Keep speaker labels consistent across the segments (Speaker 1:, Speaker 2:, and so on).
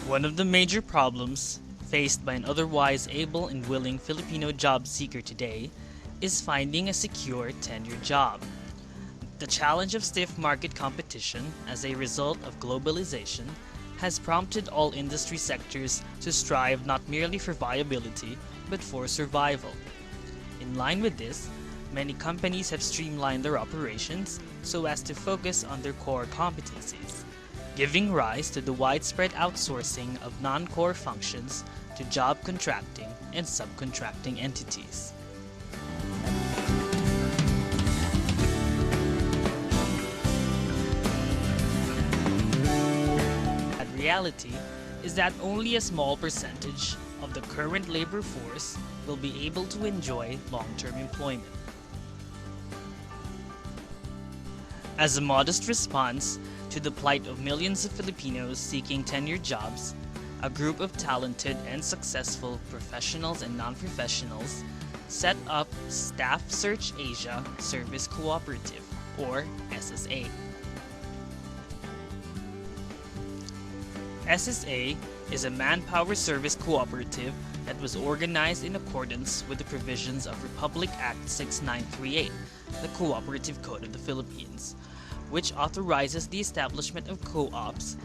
Speaker 1: One of the major problems faced by an otherwise able and willing Filipino job seeker today is finding a secure tenured job. The challenge of stiff market competition as a result of globalization has prompted all industry sectors to strive not merely for viability but for survival. In line with this, many companies have streamlined their operations so as to focus on their core competencies, giving rise to the widespread outsourcing of non-core functions to job contracting and subcontracting entities. The reality is that only a small percentage of the current labor force will be able to enjoy long-term employment. As a modest response to the plight of millions of Filipinos seeking tenured jobs, a group of talented and successful professionals and non-professionals set up Staff Search Asia Service Cooperative, or SSA. SSA is a manpower service cooperative that was organized in accordance with the provisions of Republic Act 6938, the Cooperative Code of the Philippines, which authorizes the establishment of co-ops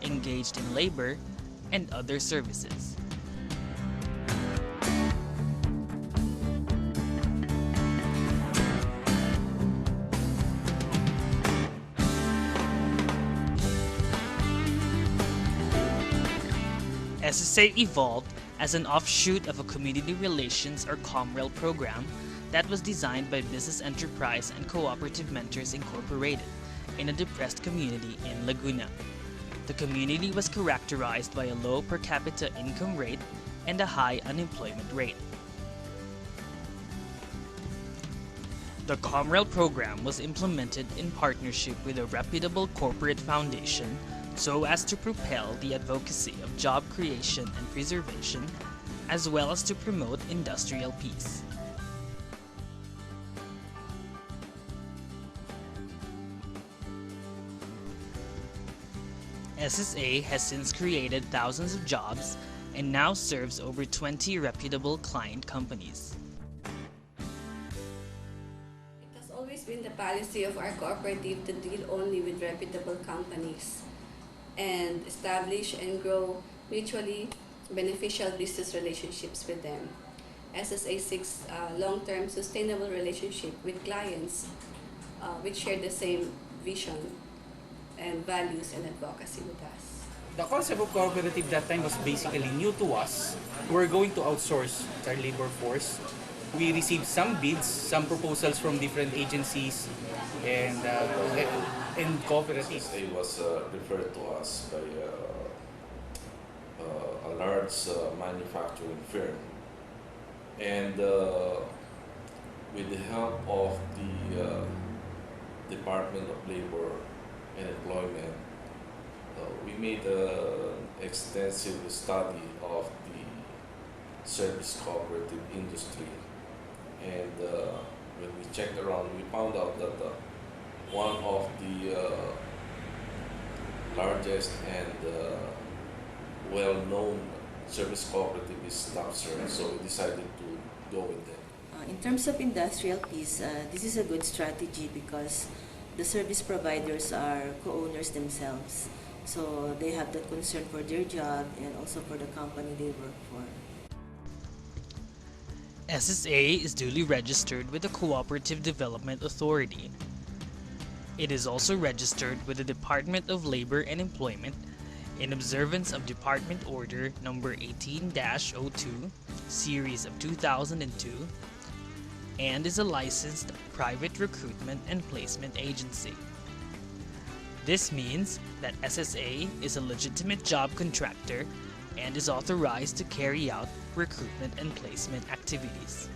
Speaker 1: engaged in labor and other services. SSA evolved as an offshoot of a community relations or Comrel program that was designed by Business Enterprise and Cooperative Mentors Incorporated in a depressed community in Laguna. The community was characterized by a low per capita income rate and a high unemployment rate. The Comrel program was implemented in partnership with a reputable corporate foundation so as to propel the advocacy of job creation and preservation, as well as to promote industrial peace. SSA has since created thousands of jobs and now serves over 20 reputable client companies.
Speaker 2: It has always been the policy of our cooperative to deal only with reputable companies and establish and grow mutually beneficial business relationships with them. SSA seeks long-term sustainable relationship with clients which share the same vision and values and advocacy with us.
Speaker 3: The concept of cooperative that time was basically new to us. We're going to outsource our labor force. We received some bids, some proposals from different agencies, and cooperatives.
Speaker 4: It was referred to us by a large manufacturing firm, and with the help of the Department of Labor and Employment, we made an extensive study of the service cooperative industry, and when we checked around, we found out that one of the largest and well-known service cooperative is Staff Search, so we decided to go with them.
Speaker 5: In terms of industrial peace, this is a good strategy because the service providers are co-owners themselves. So they have that concern for their job and also for the company they work for.
Speaker 1: SSA is duly registered with the Cooperative Development Authority. It is also registered with the Department of Labor and Employment in observance of Department Order Number 18-02, Series of 2002, and is a licensed private recruitment and placement agency. This means that SSA is a legitimate job contractor and is authorized to carry out recruitment and placement activities.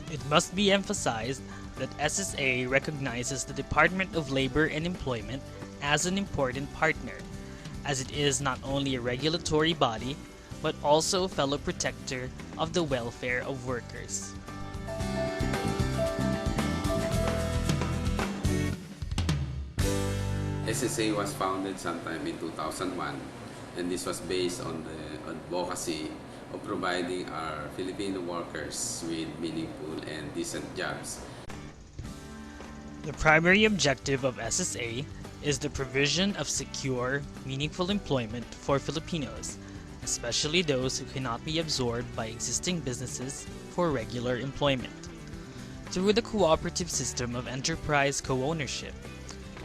Speaker 1: It must be emphasized that SSA recognizes the Department of Labor and Employment as an important partner, as it is not only a regulatory body, but also a fellow protector of the welfare of workers.
Speaker 6: SSA was founded sometime in 2001 and this was based on the advocacy of providing our Filipino workers with meaningful and decent jobs.
Speaker 1: The primary objective of SSA is the provision of secure, meaningful employment for Filipinos, especially those who cannot be absorbed by existing businesses for regular employment. Through the cooperative system of enterprise co-ownership,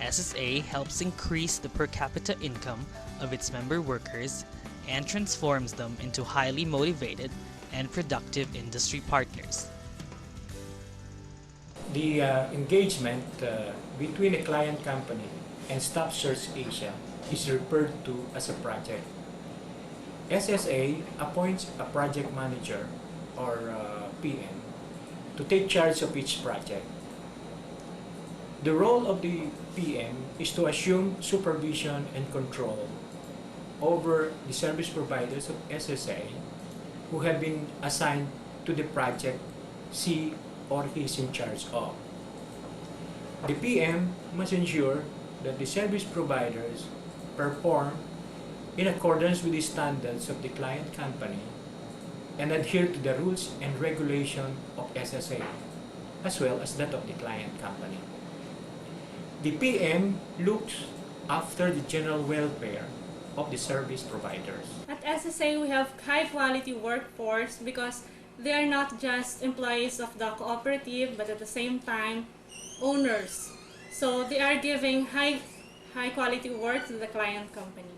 Speaker 1: SSA helps increase the per capita income of its member workers and transforms them into highly motivated and productive industry partners.
Speaker 7: The engagement between a client company and Staff Search Asia is referred to as a project. SSA appoints a project manager or PM to take charge of each project. The role of the PM is to assume supervision and control over the service providers of SSA who have been assigned to the project she or he is in charge of. The PM must ensure that the service providers perform in accordance with the standards of the client company and adhere to the rules and regulation of SSA, as well as that of the client company. The PM looks after the general welfare of the service providers.
Speaker 8: At SSA, we have high-quality workforce because they are not just employees of the cooperative, but at the same time, owners. So they are giving high-quality work to the client company.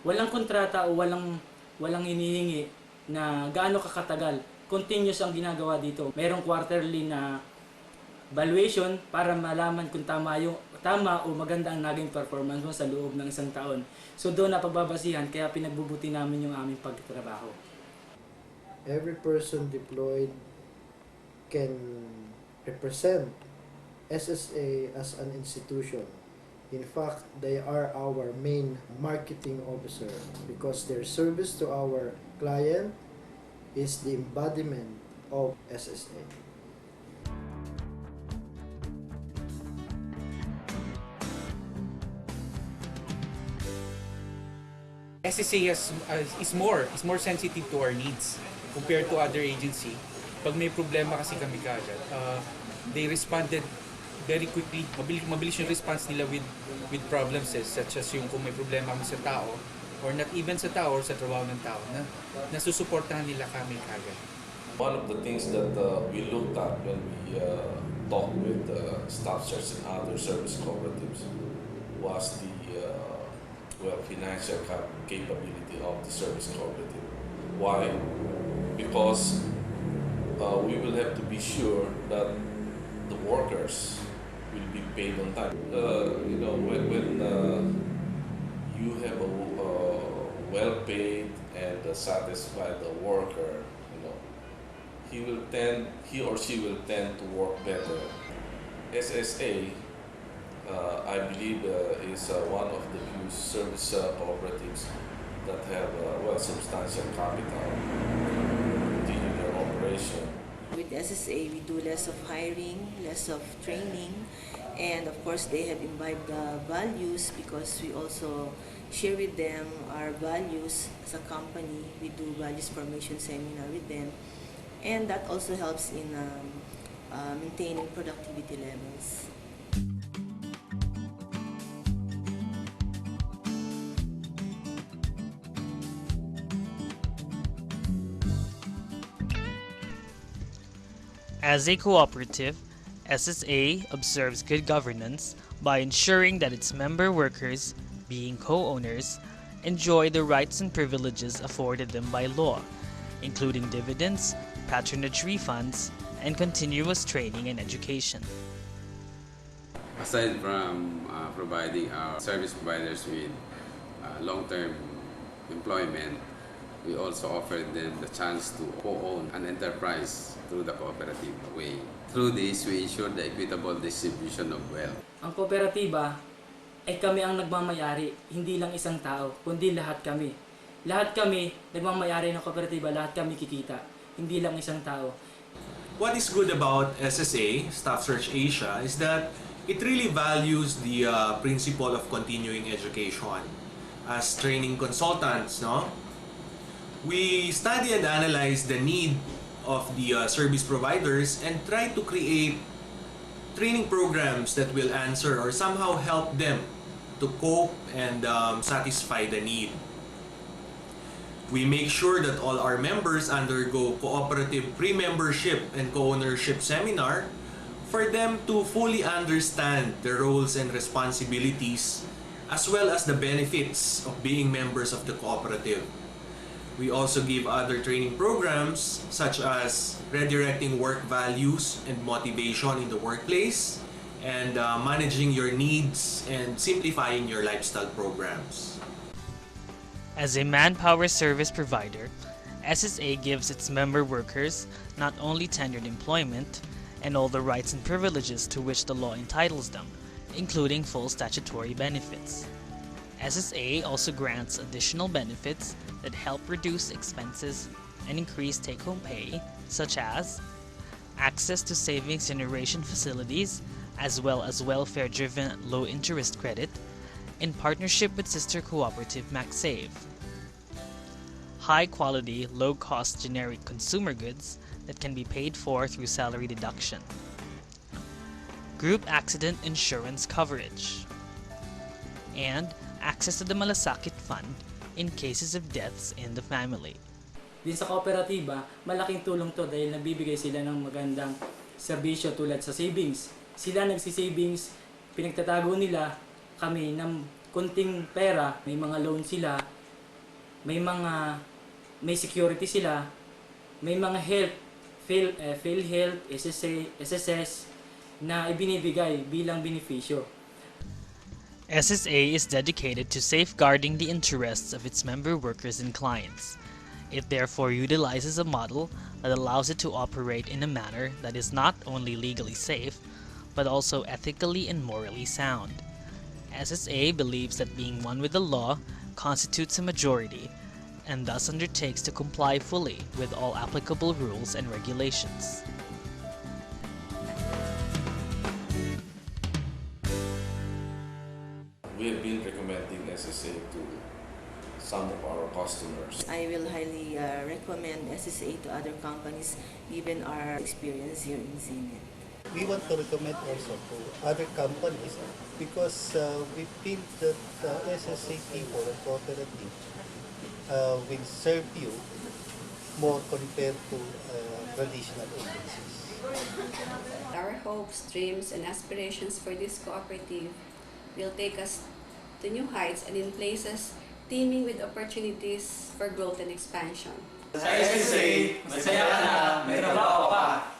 Speaker 9: Walang kontrata o walang hinihingi na gaano kakatagal. Continuous ang ginagawa dito. Merong quarterly na valuation para malaman kung tama o maganda ang naging performance mo sa loob ng isang taon. So doon napagbabasihan, kaya pinagbubuti namin yung aming pagtatrabaho.
Speaker 10: Every person deployed can represent SSA as an institution. In fact, they are our main marketing officer because their service to our client is the embodiment of SSA.
Speaker 3: SSA is more sensitive to our needs compared to other agency. Pag may problema kasi kami kagad, they responded very quickly. Mabilis yung response nila with problems such as yung kung may problema kami sa tao or not even sa tao or sa trabaho ng tao na nasusuportahan nila kami kagad.
Speaker 4: One of the things that we looked at when we talked with staff search and other service cooperatives was the financial capability of the service cooperative. Why? Because we will have to be sure that the workers will be paid on time. When you have a well-paid and satisfied worker, he or she will tend to work better. SSA, I believe, is one of the few service cooperatives that have substantial capital in their operation.
Speaker 5: With SSA, we do less of hiring, less of training, and of course they have imbibed the values because we also share with them our values as a company. We do values formation seminar with them, and that also helps in maintaining productivity levels.
Speaker 1: As a cooperative, SSA observes good governance by ensuring that its member workers, being co-owners, enjoy the rights and privileges afforded them by law, including dividends, patronage refunds, and continuous training and education.
Speaker 6: Aside from providing our service providers with long-term employment, we also offer them the chance to co-own an enterprise through the cooperative way. Through this, we ensure the equitable distribution of wealth.
Speaker 9: Ang kooperatiba ay kami ang nagmamayari, hindi lang isang tao, kundi lahat kami. Lahat kami nagmamayari ng kooperatiba, lahat kami kikita, hindi lang isang tao.
Speaker 11: What is good about SSA, Staff Search Asia, is that it really values the principle of continuing education. as training consultants, no? We study and analyze the need of the service providers and try to create training programs that will answer or somehow help them to cope and satisfy the need. We make sure that all our members undergo cooperative pre-membership and co-ownership seminar for them to fully understand the roles and responsibilities as well as the benefits of being members of the cooperative. We also give other training programs such as redirecting work values and motivation in the workplace and managing your needs and simplifying your lifestyle programs.
Speaker 1: As a manpower service provider, SSA gives its member workers not only tenured employment and all the rights and privileges to which the law entitles them, including full statutory benefits. SSA also grants additional benefits that help reduce expenses and increase take-home pay, such as access to savings generation facilities, as well as welfare-driven low-interest credit, in partnership with sister cooperative MaxSave. High-quality, low-cost generic consumer goods that can be paid for through salary deduction. Group accident insurance coverage. And access to the Malasakit Fund in cases of deaths in the family.
Speaker 9: Din sa kooperatiba, malaking tulong to dahil nabibigay sila ng magandang serbisyo tulad sa savings. Sila nagsisavings, pinagtatago nila kami ng konting pera, may mga loan sila, may security sila, may mga health, PhilHealth, SSA, SSS na ibinibigay bilang benepisyo.
Speaker 1: SSA is dedicated to safeguarding the interests of its member workers and clients. It therefore utilizes a model that allows it to operate in a manner that is not only legally safe, but also ethically and morally sound. SSA believes that being one with the law constitutes a majority, and thus undertakes to comply fully with all applicable rules and regulations.
Speaker 4: We have been recommending SSA to some of our customers.
Speaker 5: I will highly recommend SSA to other companies given our experience here in Zenith.
Speaker 12: We want to recommend also to other companies because we feel that SSA people and cooperative will serve you more compared to traditional agencies.
Speaker 2: Our hopes, dreams, and aspirations for this cooperative will take us to new heights and in places teeming with opportunities for growth and expansion.
Speaker 13: Sa SSA, masaya ka na, may trabaho pa.